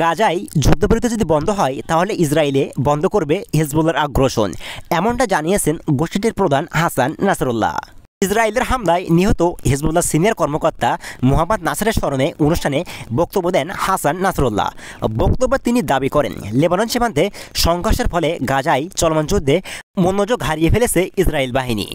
গাজায় যুদ্ধবিরতি যদি বন্ধ হয় তাহলে ইসরায়েলে বন্ধ করবে হিজবুল্লাহর আগ্রাসন, এমনটা জানিয়েছেন গোষ্ঠীটির প্রধান হাসান নাসরুল্লাহ। ইসরায়েলের হামলায় নিহত হিজবুল্লাহ সিনিয়র কর্মকর্তা মুহাম্মদ নাসেরের স্মরণে অনুষ্ঠানে বক্তব্য দেন হাসান নাসরুল্লাহ। বক্তব্যে তিনি দাবি করেন, লেবানন সীমান্তে সংঘর্ষের ফলে গাজায় চলমান যুদ্ধে মনোযোগ হারিয়ে ফেলেছে ইসরায়েল বাহিনী।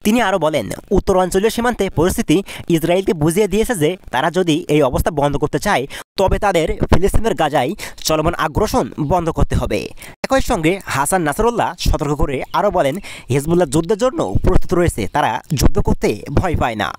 তিনি আরও বলেন, উত্তরাঞ্চলীয় সীমান্তে পরিস্থিতি ইসরায়েলকে বুঝিয়ে দিয়েছে যে তারা যদি এই অবস্থা বন্ধ করতে চায় তবে তাদের ফিলিস্তিনের গাজায় চলমান আগ্রাসন বন্ধ করতে হবে। একই সঙ্গে হাসান নাসরুল্লাহ সতর্ক করে আরও বলেন, হিজবুল্লাহ যুদ্ধের জন্য প্রস্তুত রয়েছে, তারা যুদ্ধ করতে ভয় পায় না।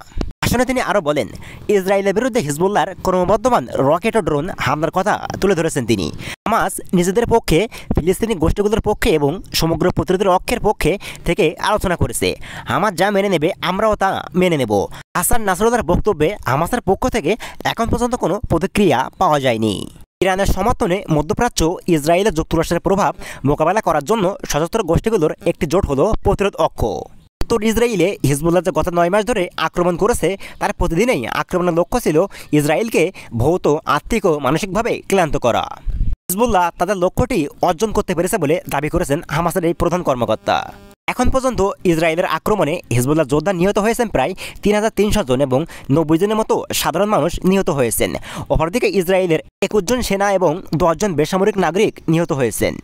আসলে তিনি আরও বলেন, ইসরায়েলের বিরুদ্ধে হিজবুল্লাহর ক্রমবর্ধমান রকেট ও ড্রোন হামলার কথা তুলে ধরেছেন তিনি। হামাস নিজেদের পক্ষে, ফিলিস্তিনি গোষ্ঠীগুলোর পক্ষে এবং সমগ্র প্রতিরোধের অক্ষের পক্ষে থেকে আলোচনা করেছে। হামাস যা মেনে নেবে আমরাও তা মেনে নেব। হাসান নাসরুল্লাহর বক্তব্যে হামাসের পক্ষ থেকে এখন পর্যন্ত কোনো প্রতিক্রিয়া পাওয়া যায়নি। ইরানের সমর্থনে মধ্যপ্রাচ্য ইসরায়েলের যুক্তরাষ্ট্রের প্রভাব মোকাবেলা করার জন্য সশস্ত্র গোষ্ঠীগুলোর একটি জোট হলো প্রতিরোধ অক্ষ। উত্তর ইসরায়েলে হিজবুল্লাহ যে গত 9 মাস ধরে আক্রমণ করেছে তার প্রতিদিনই আক্রমণের লক্ষ্য ছিল ইসরায়েলকে ভৌত, আর্থিক ও মানসিকভাবে ক্লান্ত করা। হিজবুল্লাহ তাদের লক্ষ্যটি অর্জন করতে পেরেছে বলে দাবি করেছেন হামাসের এই প্রধান কর্মকর্তা। এখন পর্যন্ত ইসরায়েলের আক্রমণে হিজবুল্লাহ যোদ্ধা নিহত হয়েছেন প্রায় 3300 জন এবং 90 জনের মতো সাধারণ মানুষ নিহত হয়েছেন। অপরদিকে ইসরায়েলের 21 জন সেনা এবং 10 জন বেসামরিক নাগরিক নিহত হয়েছেন।